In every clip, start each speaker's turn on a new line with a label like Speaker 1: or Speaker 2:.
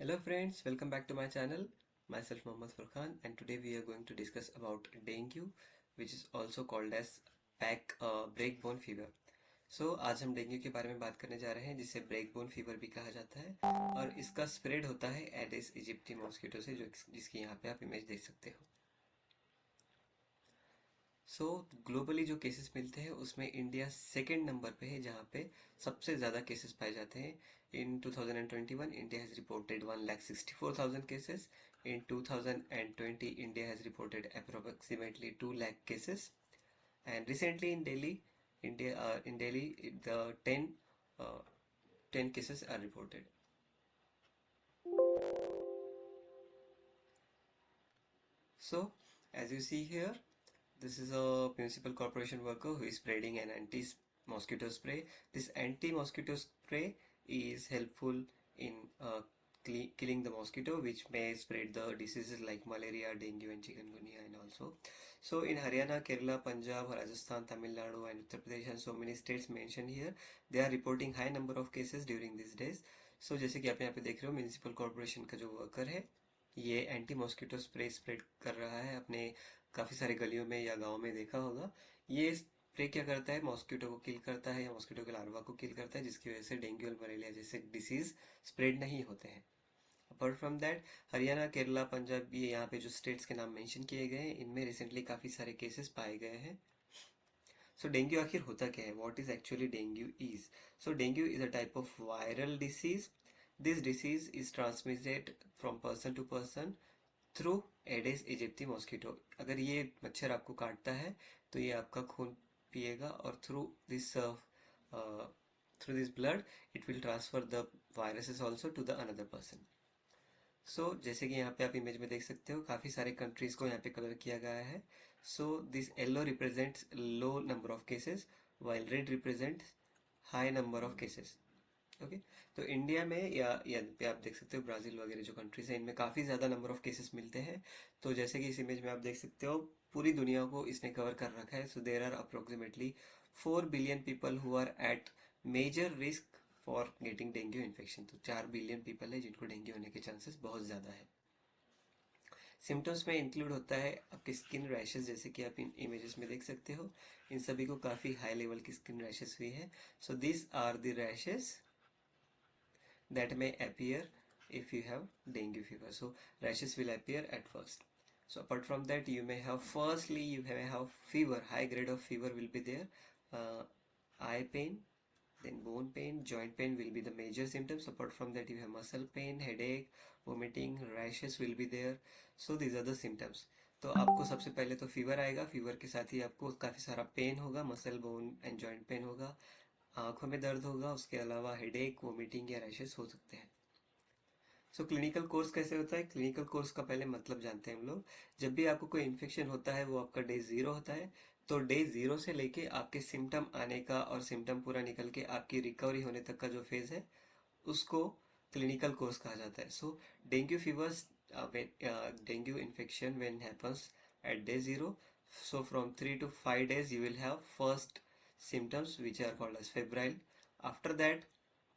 Speaker 1: Hello friends, welcome back to my channel. Myself Mohammad Furqan, and today we are going to discuss about dengue, which is also called as break bone fever. So आज हम dengue के बारे में बात करने जा रहे हैं, जिसे ब्रेक बोन फीवर भी कहा जाता है और इसका स्प्रेड होता है एडिस इजिप्टी मॉस्किटो से, जिसकी यहाँ पे आप इमेज देख सकते हो। सो ग्लोबली जो केसेस मिलते हैं उसमें इंडिया सेकेंड नंबर पे है, जहाँ पे सबसे ज़्यादा केसेस पाए जाते हैं। इन 2021 India has reported 1,64,000 cases. In 2020 India has reported approximately 2 lakh cases, and recently in Delhi the 10 cases are reported. So as you see here, this is a municipal corporation worker who is spreading an anti-mosquito spray. This anti-mosquito spray is helpful in killing the mosquito, which may spread the diseases like malaria, dengue, and chikungunya, and also. So in Haryana, Kerala, Punjab, Rajasthan, Tamil Nadu, and Uttar Pradesh, and so many states mentioned here, they are reporting high number of cases during these days. So जैसे कि आप यहाँ पे देख रहे हो, municipal corporation का जो वर्कर है, ये एंटी मॉस्किटो स्प्रे स्प्रेड कर रहा है अपने काफ़ी सारे गलियों में या गांव में, देखा होगा। ये स्प्रे क्या करता है, मॉस्किटो को किल करता है या मॉस्किटो के लार्वा को किल करता है, जिसकी वजह से डेंगू और मलेरिया जैसे डिसीज स्प्रेड नहीं होते हैं। Apart from that, Haryana, Kerala, Punjab, ये यहाँ पे जो स्टेट्स के नाम मेंशन किए गए हैं, इनमें रिसेंटली काफ़ी सारे केसेस पाए गए हैं। सो डेंगू आखिर होता क्या है? What is actually dengue is? So dengue is a type of viral disease. This disease is transmitted from person to person through aedes aegypti mosquito. अगर ये मच्छर आपको काटता है तो ये आपका खून पिएगा और through this blood it will transfer the viruses also to the another person. So जैसे कि यहाँ पे आप इमेज में देख सकते हो, काफ़ी सारे कंट्रीज को यहाँ पे कलर किया गया है। So this yellow represents low number of cases, while red represents high number of cases. Okay, तो इंडिया में या पे आप देख सकते हो, ब्राज़ील वगैरह जो कंट्रीज हैं, इनमें काफ़ी ज़्यादा नंबर ऑफ केसेस मिलते हैं। तो जैसे कि इस इमेज में आप देख सकते हो, पूरी दुनिया को इसने कवर कर रखा है। So there are approximately 4 billion people who are at major risk for getting dengue infection. तो 4 बिलियन पीपल है जिनको डेंगू होने के चांसेस बहुत ज़्यादा है। सिम्टम्स में इंक्लूड होता है आपके स्किन रैशेस, जैसे कि आप इन इमेजेस में देख सकते हो। इन सभी को काफ़ी हाई लेवल की स्किन रैशेस हुई है। So this are the rashes that may appear if you have dengue fever. So rashes will appear at first. So apart from that, you may have fever. High grade of fever will be there. Eye pain, then bone pain, joint pain will be the major symptoms. Apart from that, you have muscle pain, headache, vomiting, rashes will be there. So these are the symptoms. तो आपको सबसे पहले तो fever आएगा, fever के साथ ही आपको काफ़ी सारा पेन होगा, muscle, bone and joint pain होगा, आंखों में दर्द होगा, उसके अलावा हेडेक, वोमिटिंग या रैशेस हो सकते हैं। सो क्लिनिकल कोर्स कैसे होता है? क्लिनिकल कोर्स का पहले मतलब जानते हैं हम लोग। जब भी आपको कोई इन्फेक्शन होता है, वो आपका डे 0 होता है। तो डे 0 से लेके आपके सिम्टम आने का और सिम्टम पूरा निकल के आपकी रिकवरी होने तक का जो फेज है, उसको क्लिनिकल कोर्स कहा जाता है। So dengue fevers, dengue infection when happens at day 0, so from 3 to 5 days you will have first symptoms which are called as febrile. After that,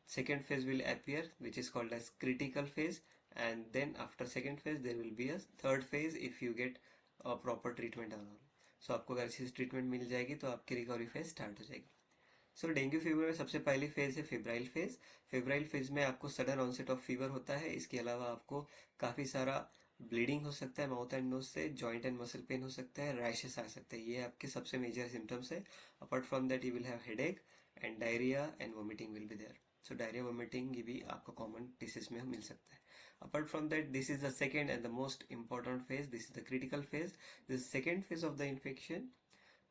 Speaker 1: second phase will appear, which is called as critical phase, and then after second phase there will be a third phase if you get a proper treatment and all. So आपको अगर अच्छी treatment मिल जाएगी तो आपकी recovery phase start हो जाएगी। सो dengue fever में सबसे पहली फेज है फेब्राइल फेज। फेब्राइल फेज में आपको सडन ऑनसेट ऑफ फीवर होता है। इसके अलावा आपको काफ़ी सारा ब्लीडिंग हो सकता है माउथ एंड नोज से, जॉइंट एंड मसल पेन हो सकता है, रैशेस आ सकते हैं। ये आपके सबसे मेजर सिम्टम्स है। Apart from that you will have headache and diarrhoea and vomiting will be there. So diarrhoea vomiting ये भी आपको कॉमन डिसीज में मिल सकता है। Apart from that, this is the second and the most important phase, this is the critical phase, this second phase of the infection.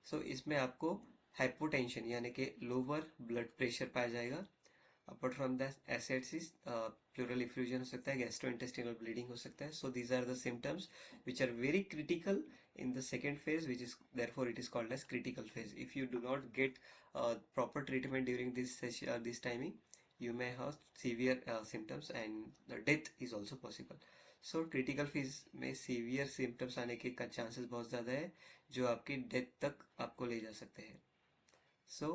Speaker 1: So इसमें आपको hypotension यानी कि लोअर ब्लड प्रेशर पाया जाएगा। Apart from that ascites, pleural effusion हो सकता है, gastrointestinal bleeding हो सकता है। So these are the symptoms which are very critical in the second phase, which is therefore it is called as critical phase. If you do not get proper treatment during this session, this timing, you may have severe symptoms and the death is also possible. So critical phase में severe symptoms आने के chances बहुत ज़्यादा है, जो आपकी death तक आपको ले जा सकते हैं। सो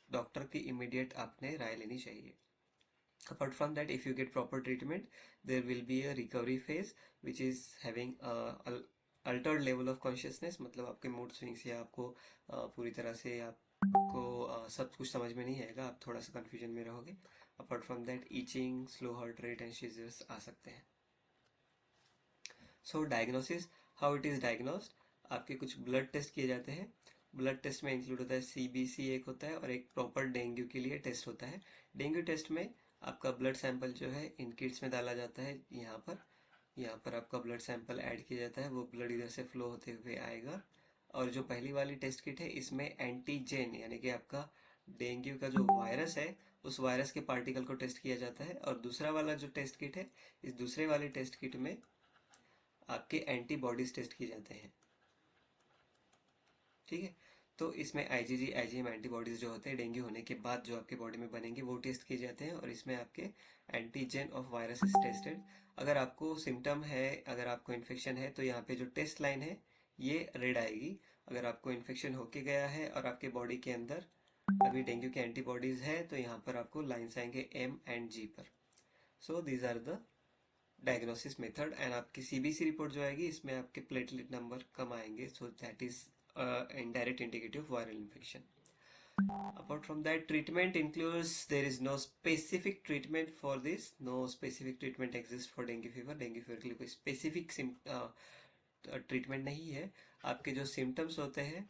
Speaker 1: डॉक्टर की इमीडिएट आपने राय लेनी चाहिए। Apart from that, if you get proper treatment, there will be a recovery phase which is having altered level of consciousness, मतलब आपके मूड स्विंग्स या आपको पूरी तरह से आपको सब कुछ समझ में नहीं आएगा, आप थोड़ा सा कंफ्यूजन में रहोगे. Apart from that, itching, slow heart rate and seizures आ सकते हैं. So diagnosis, how it is diagnosed. आपके कुछ ब्लड टेस्ट किए जाते हैं. ब्लड टेस्ट में इंक्लूड होता है सीबीसी एक होता है, और एक प्रॉपर डेंगू के लिए टेस्ट होता है. डेंगू टेस्ट में आपका ब्लड सैंपल जो है इन किट्स में डाला जाता है. यहाँ पर आपका ब्लड सैंपल ऐड किया जाता है, वो ब्लड इधर से फ्लो होते हुए आएगा. और जो पहली वाली टेस्ट किट है, इसमें एंटीजेन यानी कि आपका डेंगू का जो वायरस है, उस वायरस के पार्टिकल को टेस्ट किया जाता है. और दूसरा वाला जो टेस्ट किट है, इस दूसरे वाले टेस्ट किट में आपके एंटीबॉडीज टेस्ट किए जाते हैं. ठीक है. तो इसमें आईजीजी आईजीएम एंटीबॉडीज जो होते हैं डेंगू होने के बाद जो आपके बॉडी में बनेंगे, वो टेस्ट किए जाते हैं. और इसमें आपके antigen of virus is tested. अगर आपको सिम्टम है, अगर आपको इन्फेक्शन है, तो यहाँ पे जो टेस्ट लाइन है ये रेड आएगी. अगर आपको इन्फेक्शन होके गया है और आपके बॉडी के अंदर अभी डेंगू के एंटीबॉडीज है, तो यहाँ पर आपको लाइन्स आएंगे एम एंड जी पर. So these are the diagnosis method. And आपकी सीबीसी रिपोर्ट जो आएगी, इसमें आपके प्लेटलेट नंबर कम आएंगे. So that is indirect indicative of viral infection. Apart from that, treatment includes, there is no specific treatment for this. No specific treatment exists for dengue fever. dengue fever के लिए कोई specific treatment नहीं है. आपके जो symptoms होते हैं,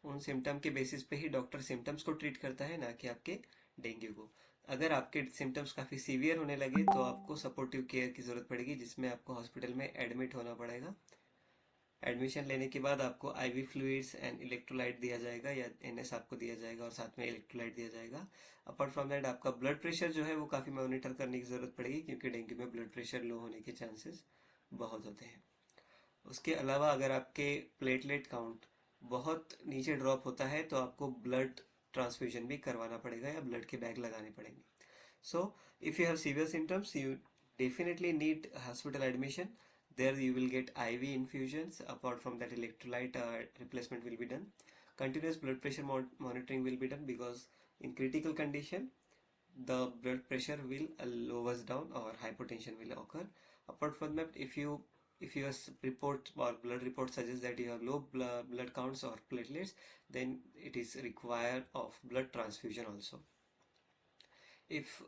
Speaker 1: उन सिम्टम के बेसिस पे ही डॉक्टर सिम्टम्स को ट्रीट करता है, ना कि आपके डेंगू को. अगर आपके सिम्टम्स काफ़ी सीवियर होने लगे तो आपको सपोर्टिव केयर की ज़रूरत पड़ेगी, जिसमें आपको हॉस्पिटल में एडमिट होना पड़ेगा. एडमिशन लेने के बाद आपको आईवी फ्लूइड्स एंड इलेक्ट्रोलाइट दिया जाएगा, या एनएस आपको दिया जाएगा और साथ में इलेक्ट्रोलाइट दिया जाएगा. अपार्ट फ्रॉम दैट, आपका ब्लड प्रेशर जो है वो काफ़ी मॉनिटर करने की ज़रूरत पड़ेगी, क्योंकि डेंगू में ब्लड प्रेशर लो होने के चांसेस बहुत होते हैं. उसके अलावा अगर आपके प्लेटलेट काउंट बहुत नीचे ड्रॉप होता है, तो आपको ब्लड ट्रांसफ्यूजन भी करवाना पड़ेगा या ब्लड के बैग लगाने पड़ेंगे. So if you have severe symptoms, you definitely need hospital admission. There you will get IV infusions. Apart from that, electrolyte replacement will be done. Continuous blood pressure monitoring will be done, because in critical condition the blood pressure will lowers down or hypotension will occur. Apart from that, if your report or blood report suggests that you have low blood counts or platelets, then it is required of blood transfusion also. If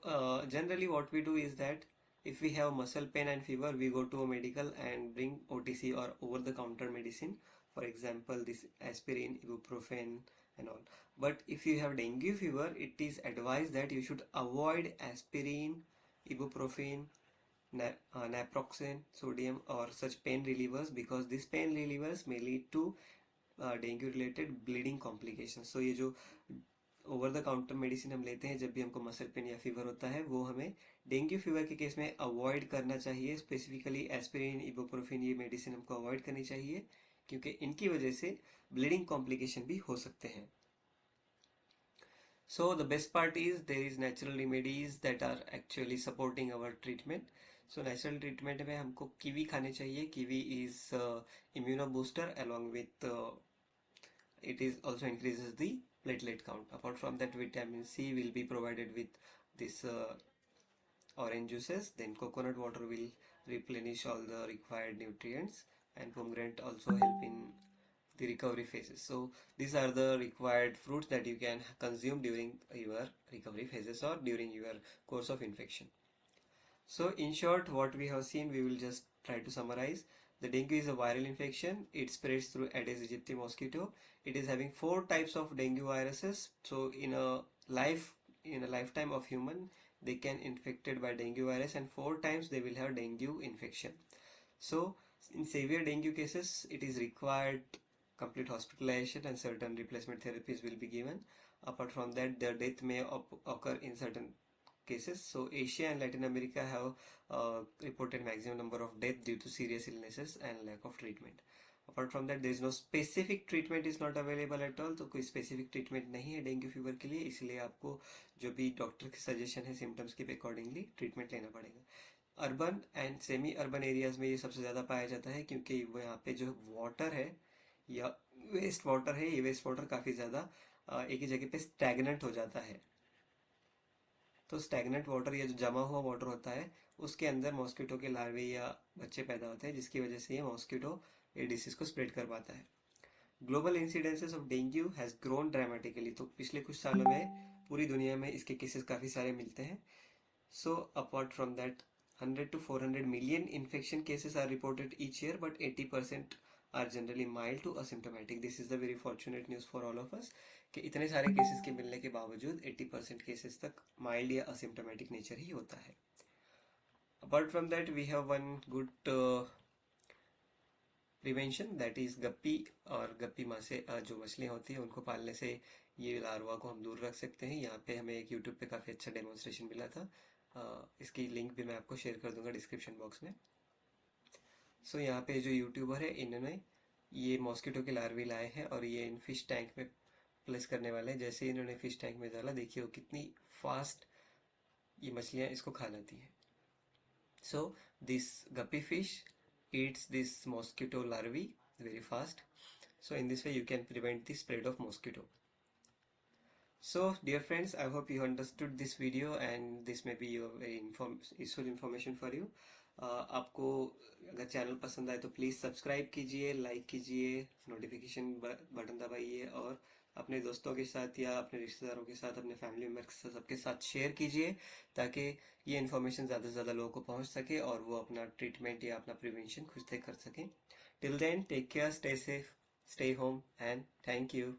Speaker 1: generally what we do is that if we have muscle pain and fever, we go to a medical and bring OTC or over the counter medicine, for example this aspirin, ibuprofen and all. But if you have dengue fever, it is advised that you should avoid aspirin, ibuprofen, naproxen, sodium or such pain relievers, because these pain relievers may lead to dengue related bleeding complications. So ये जो over the counter medicine हम लेते हैं जब भी हमको muscle pain या fever होता है, वो हमें डेंगू फीवर के केस में अवॉइड करना चाहिए. स्पेसिफिकली एस्पिरिन, इबुप्रोफेन, ये मेडिसिन हमको अवॉइड करनी चाहिए, क्योंकि इनकी वजह से ब्लीडिंग कॉम्प्लिकेशन भी हो सकते हैं. So the best part is there is natural remedies that are actually supporting our treatment. So natural treatment में हमको कीवी खाने चाहिए. Kiwi is immuno booster along with it is also increases the platelet count. Apart from that, vitamin C will be provided with this orange juices. Then coconut water will replenish all the required nutrients, and pomegranate also help in the recovery phases. So these are the required fruits that you can consume during your recovery phases or during your course of infection. So in short, what we have seen, we will just try to summarize. The dengue is a viral infection. It spreads through Aedes aegypti mosquito. It is having 4 types of dengue viruses. So in a lifetime of human, they can infected by dengue virus, and 4 times they will have dengue infection. So in severe dengue cases, it is required complete hospitalization and certain replacement therapies will be given. Apart from that, their death may occur in certain cases. So Asia and Latin America have reported maximum number of death due to serious illnesses and lack of treatment. Apart from that, there is no specific treatment is not available at all. तो कोई specific treatment नहीं है dengue fever के लिए, इसलिए आपको जो भी डॉक्टर की सजेशन है सिम्टम्स के अकॉर्डिंगली ट्रीटमेंट लेना पड़ेगा. Urban and semi urban areas में ये सबसे ज़्यादा पाया जाता है, क्योंकि वो यहाँ पे जो वाटर है या वेस्ट वाटर है, ये वेस्ट वाटर काफ़ी ज़्यादा एक ही जगह पे स्टैगनेंट हो जाता है. तो स्टैग्नेंट वाटर या जो जमा हुआ वाटर होता है उसके अंदर मॉस्किटो के लार्वे या बच्चे पैदा होते हैं, जिसकी वजह से ये मॉस्किटो ये डिसीज को स्प्रेड कर पाता है। Global incidences of dengue has grown dramatically, तो पिछले कुछ सालों में पूरी दुनिया में इसके केसेस काफ़ी सारे मिलते हैं। So apart from that 100 to 400 million infection cases are reported each year, but 80% are generally mild to asymptomatic. This is the very fortunate news for all of us कि इतने सारे केसेस के मिलने के बावजूद 80% केसेस तक माइल्ड या asymptomatic nature ही होता है। Apart from that we have one good prevention, that is guppy. और गप्पी माँ से जो मछलियाँ होती हैं उनको पालने से ये लार्वा को हम दूर रख सकते हैं। यहाँ पे हमें एक यूट्यूब पे काफ़ी अच्छा डेमोन्स्ट्रेशन मिला था। इसकी लिंक भी मैं आपको शेयर कर दूंगा डिस्क्रिप्शन बॉक्स में। सो यहाँ पे जो यूट्यूबर है इन्होंने ये मॉस्किटो के लार्वे लाए हैं और ये इन फिश टैंक में प्लेस करने वाले हैं। जैसे इन्होंने फिश टैंक में डाला, देखिए वो कितनी फास्ट ये मछलियाँ इसको खा लेती हैं। So this guppy fish eats this mosquito larvae very fast. So in this way you can prevent the spread of mosquito. So dear friends, I hope you understood this video and this may be a very useful information for you. आपको अगर channel पसंद आए तो please subscribe कीजिए, like कीजिए, notification button दबाइए और अपने दोस्तों के साथ या अपने रिश्तेदारों के साथ, अपने फैमिली मेम्बर्स के साथ, सबके साथ शेयर कीजिए ताकि ये इन्फॉर्मेशन ज़्यादा से ज़्यादा लोगों को पहुंच सके और वो अपना ट्रीटमेंट या अपना प्रिवेंशन खुद से कर सकें। Till then take care, stay safe, stay home and thank you.